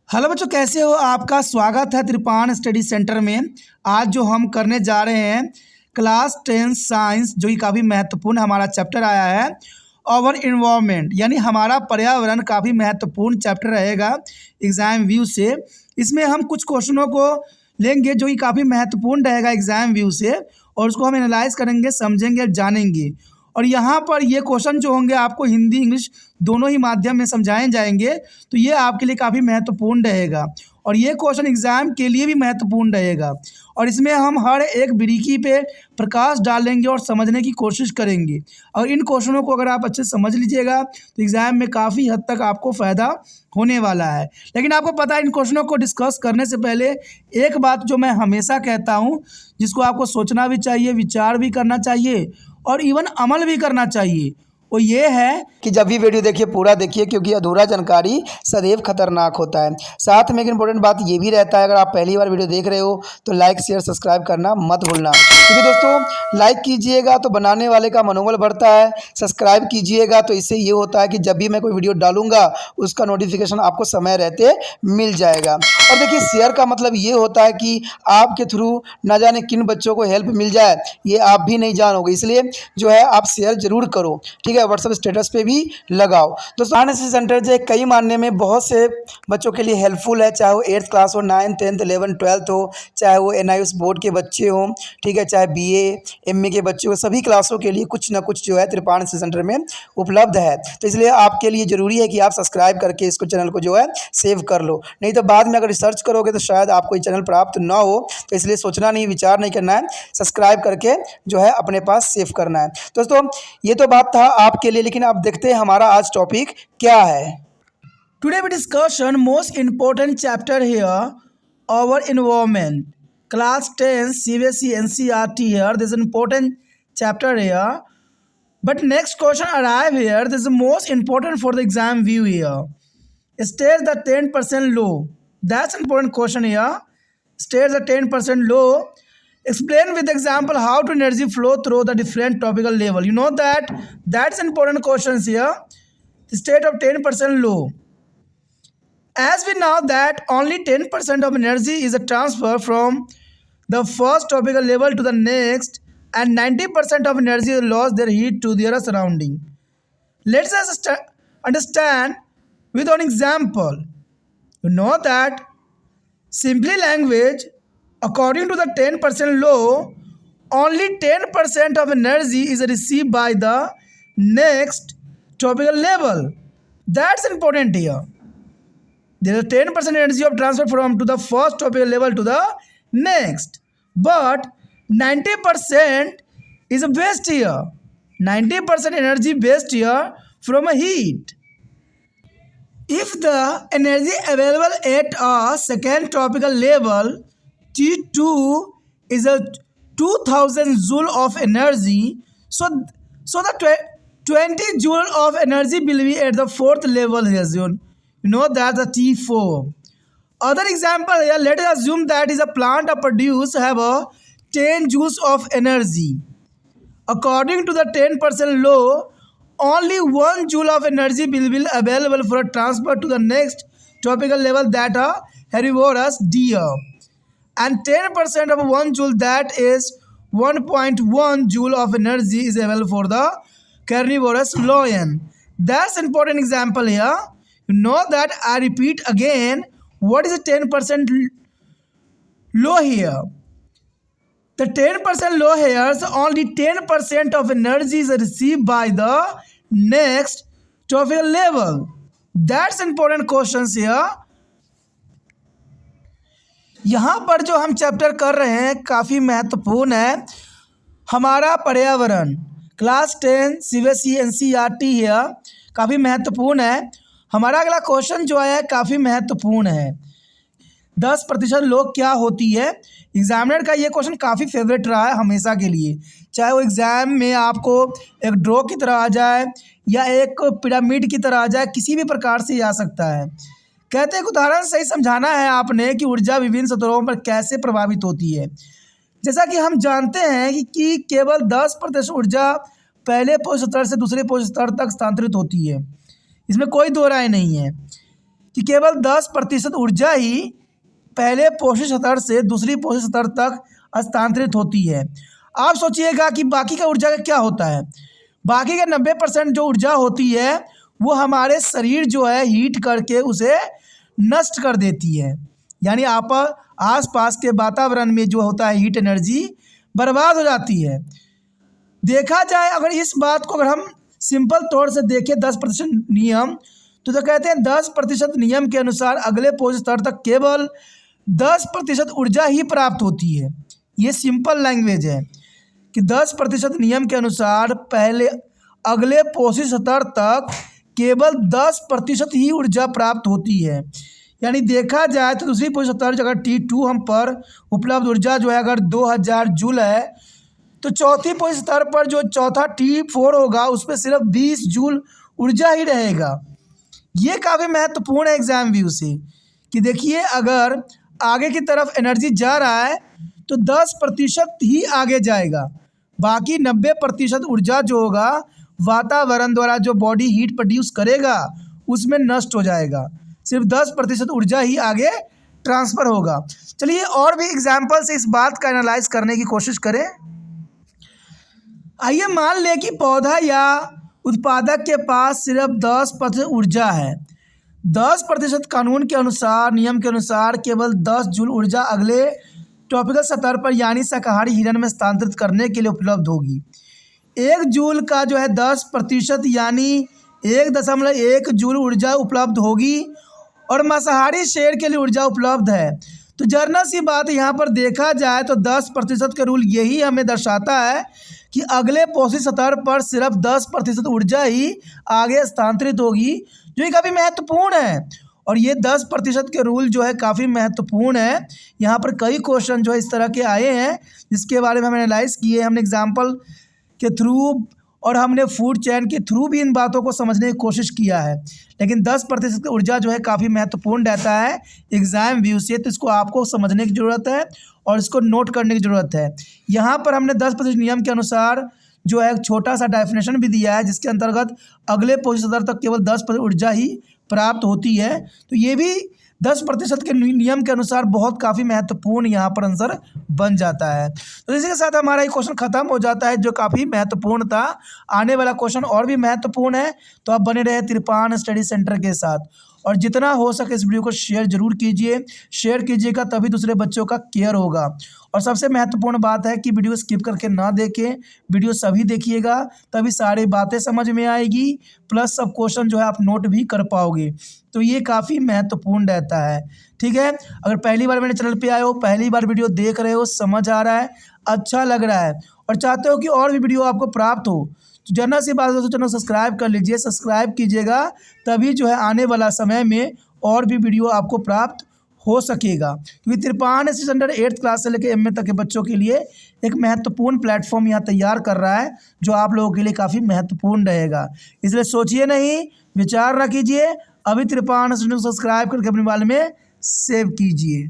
Hello बच्चों, कैसे हो? आपका स्वागत है त्रिपान स्टडी सेंटर में। आज जो हम करने जा रहे हैं क्लास 10 साइंस, जो कि काफ़ी महत्वपूर्ण हमारा चैप्टर आया है। और इन्वायरमेंट यानी हमारा पर्यावरण काफ़ी महत्वपूर्ण चैप्टर रहेगा एग्ज़ाम व्यू से। इसमें हम कुछ क्वेश्चनों को लेंगे जो कि काफ़ी महत्वपूर्ण रहेगा एग्ज़ाम व्यू से, और उसको हम एनालाइज करेंगे, समझेंगे, जानेंगे। और यहाँ पर ये क्वेश्चन जो होंगे आपको हिंदी इंग्लिश दोनों ही माध्यम में समझाए जाएंगे, तो ये आपके लिए काफ़ी महत्वपूर्ण रहेगा। और ये क्वेश्चन एग्ज़ाम के लिए भी महत्वपूर्ण रहेगा। और इसमें हम हर एक बारीकी पे प्रकाश डालेंगे और समझने की कोशिश करेंगे। और इन क्वेश्चनों को अगर आप अच्छे से समझ लीजिएगा तो एग्ज़ाम में काफ़ी हद तक आपको फ़ायदा होने वाला है। लेकिन आपको पता है, इन क्वेश्चनों को डिस्कस करने से पहले एक बात जो मैं हमेशा कहता हूँ, जिसको आपको सोचना भी चाहिए, विचार भी करना चाहिए और इवन अमल भी करना चाहिए, वो ये है कि जब भी वीडियो देखिए पूरा देखिए, क्योंकि अधूरा जानकारी सदैव खतरनाक होता है। साथ में एक इम्पोर्टेंट बात ये भी रहता है, अगर आप पहली बार वीडियो देख रहे हो तो लाइक शेयर सब्सक्राइब करना मत भूलना। क्योंकि दोस्तों लाइक कीजिएगा तो बनाने वाले का मनोबल बढ़ता है, सब्सक्राइब कीजिएगा तो इससे ये होता है कि जब भी मैं कोई वीडियो डालूंगा उसका नोटिफिकेशन आपको समय रहते मिल जाएगा। और देखिए, शेयर का मतलब ये होता है कि आपके थ्रू ना जाने किन बच्चों को हेल्प मिल जाए, ये आप भी नहीं जानोगे। इसलिए जो है आप शेयर जरूर करो, ठीक है। व्हाट्सएप स्टेटस पे भी लगाओ। दोस्तों एनएसएस सेंटर जो कई मानने में बहुत से बच्चों के लिए हेल्पफुल है, चाहे वो 8th क्लास हो, 9th 10th 11th 12th हो, चाहे वो एनआईएस बोर्ड के बच्चे हों, ठीक है, चाहे बीए एमए के बच्चे हो, सभी क्लासों के लिए कुछ ना कुछ जो है त्रिपान एनएसएस सेंटर में उपलब्ध है। तो इसलिए आपके लिए ज़रूरी है कि आप सब्सक्राइब करके इसको चैनल को जो है सेव कर लो, नहीं तो बाद में अगर रिसर्च करोगे तो शायद आपको ये चैनल प्राप्त ना हो। तो इसलिए सोचना नहीं, विचार नहीं करना है, सब्सक्राइब करके जो है अपने पास सेव करना है। दोस्तों ये तो बात था आपके लिए, लेकिन आप देखते हैं हमारा आज टॉपिक क्या है। Today we discussion most important chapter here, our environment. Class 10 CBSE NCERT here. This is an important chapter here. But next question arrive here. This is the most important for the exam view here. State the 10% law. That's an important question here. State the 10% law. Explain with example how to energy flow through the different topical level. You know that's important questions here. The state of 10% law. As we know that only 10% of energy is a transfer from the first topical level to the next, and 90% of energy lost their heat to their surrounding. Let's just understand with an example. You know that simply language, according to the 10% law, only 10% of energy is received by the next topical level. That's important here. There is 10% energy of transfer from to the first topical level to the next, but 90% is a waste here. 90% energy waste here from a heat. If the energy available at a second topical level T2 is a 2000 joule of energy, so the 20 joule of energy will be at the fourth level here. You know that the T4. Other example here, let us assume that is a plant or produce have a 10 joules of energy. According to the 10% law, only 1 joule of energy will be available for a transfer to the next topical level, that are herbivorous deer. And 10% of 1 joule, that is 1.1 joule of energy, is available for the carnivorous lion. That's important example here. You know that I repeat again, what is the 10% law here? The 10% law here is only 10% of energy is received by the next topical level. That's important questions here. यहाँ पर जो हम chapter कर रहे हैं काफ़ी महत्वपूर्ण है, हमारा पर्यावरण। क्लास 10 CBSE NCERT है, काफ़ी महत्वपूर्ण है। हमारा अगला क्वेश्चन जो है काफ़ी महत्वपूर्ण है। 10% लोग क्या होती है? एग्जामिनर का ये क्वेश्चन काफ़ी फेवरेट रहा है हमेशा के लिए, चाहे वो एग्ज़ाम में आपको एक ड्रॉ की तरह आ जाए या एक पिरामिड की तरह आ जाए, किसी भी प्रकार से आ सकता है। कहते हैं एक उदाहरण से ही समझाना है आपने कि ऊर्जा विभिन्न स्तरों पर कैसे प्रभावित होती है। जैसा कि हम जानते हैं कि केवल 10% ऊर्जा पहले पोषक स्तर से दूसरे पोषक स्तर तक स्थानांतरित होती है, इसमें कोई दो राय नहीं है। कि केवल 10% ऊर्जा ही पहले पोषित स्तर से दूसरी पोषित स्तर तक हस्तांतरित होती है। आप सोचिएगा कि बाकी का ऊर्जा का क्या होता है। बाकी का 90% जो ऊर्जा होती है वो हमारे शरीर जो है हीट करके उसे नष्ट कर देती है, यानी आप आसपास के वातावरण में जो होता है हीट एनर्जी बर्बाद हो जाती है। देखा जाए अगर इस बात को अगर हम सिंपल तौर से देखें 10% नियम, तो कहते हैं 10% नियम के अनुसार अगले पोषित स्तर तक केवल 10% ऊर्जा ही प्राप्त होती है। ये सिंपल लैंग्वेज है कि 10% नियम के अनुसार पहले अगले पोषित स्तर तक केवल 10% ही ऊर्जा प्राप्त होती है। यानी देखा जाए तो दूसरी पोषित स्तर अगर T2 हम पर उपलब्ध ऊर्जा जो है अगर 2000 जूल है, तो चौथी पोषित स्तर पर जो चौथा T4 होगा उस पर सिर्फ 20 जूल ऊर्जा ही रहेगा। ये काफ़ी महत्वपूर्ण है एग्जाम व्यू से कि देखिए अगर आगे की तरफ एनर्जी जा रहा है तो 10% ही आगे जाएगा, बाकी 90% ऊर्जा जो होगा वातावरण द्वारा जो बॉडी हीट प्रोड्यूस करेगा उसमें नष्ट हो जाएगा। सिर्फ 10% ऊर्जा ही आगे ट्रांसफ़र होगा। चलिए और भी एग्जाम्पल से इस बात का एनालाइज करने की कोशिश करें। आइए मान लें कि पौधा या उत्पादक के पास सिर्फ 10% ऊर्जा है। 10% कानून के अनुसार नियम के अनुसार केवल 10 जूल ऊर्जा अगले टॉपिकल स्तर पर यानी शाकाहारी हिरण में स्थानांतरित करने के लिए उपलब्ध होगी। 1 जूल का जो है 10% यानी 1.1 जूल ऊर्जा उपलब्ध होगी और मांसाहारी शेर के लिए ऊर्जा उपलब्ध है। तो जर्नल सी बात यहाँ पर देखा जाए तो 10% का रूल यही हमें दर्शाता है कि अगले पोषित स्तर पर सिर्फ 10% ऊर्जा ही आगे स्थानांतरित होगी, जो कि काफ़ी महत्वपूर्ण है। और ये 10% के रूल जो है काफ़ी महत्वपूर्ण है। यहाँ पर कई क्वेश्चन जो है इस तरह के आए हैं जिसके बारे में हम एनालाइज किए, हमने एग्जाम्पल के थ्रू और हमने फूड चेन के थ्रू भी इन बातों को समझने की कोशिश किया है। लेकिन 10% की ऊर्जा जो है काफ़ी महत्वपूर्ण रहता है एग्ज़ाम व्यू से, तो इसको आपको समझने की ज़रूरत है और इसको नोट करने की ज़रूरत है। यहाँ पर हमने 10% नियम के अनुसार जो है एक छोटा सा डेफिनेशन भी दिया है जिसके अंतर्गत अगले पोषित स्तर तक केवल 10% ऊर्जा ही प्राप्त होती है। तो ये भी 10% के नियम के अनुसार बहुत काफ़ी महत्वपूर्ण यहाँ पर आंसर बन जाता है। तो इसी के साथ हमारा ये क्वेश्चन ख़त्म हो जाता है जो काफ़ी महत्वपूर्ण था। आने वाला क्वेश्चन और भी महत्वपूर्ण है, तो आप बने रहे तिरपान स्टडी सेंटर के साथ। और जितना हो सके इस वीडियो को शेयर जरूर कीजिए, शेयर कीजिएगा तभी दूसरे बच्चों का केयर होगा। और सबसे महत्वपूर्ण बात है कि वीडियो स्किप करके ना देखें, वीडियो सभी देखिएगा तभी सारी बातें समझ में आएगी, प्लस सब क्वेश्चन जो है आप नोट भी कर पाओगे। तो ये काफ़ी महत्वपूर्ण रहता है, ठीक है। अगर पहली बार मेरे चैनल पे आए हो, पहली बार वीडियो देख रहे हो, समझ आ रहा है, अच्छा लग रहा है और चाहते हो कि और भी वीडियो आपको प्राप्त हो, तो जनरल सी बात है तो चैनल सब्सक्राइब कर लीजिए। सब्सक्राइब कीजिएगा तभी जो है आने वाला समय में और भी वीडियो आपको प्राप्त हो सकेगा, क्योंकि तिरपान स्टडी सेंटर 8th क्लास से लेकर MA तक के बच्चों के लिए एक महत्वपूर्ण प्लेटफॉर्म यहाँ तैयार कर रहा है जो आप लोगों के लिए काफ़ी महत्वपूर्ण रहेगा। इसलिए सोचिए नहीं, विचार रखिए, अभी तिरपान स्टडी को सब्सक्राइब करके अपने मोबाइल में सेव कीजिए।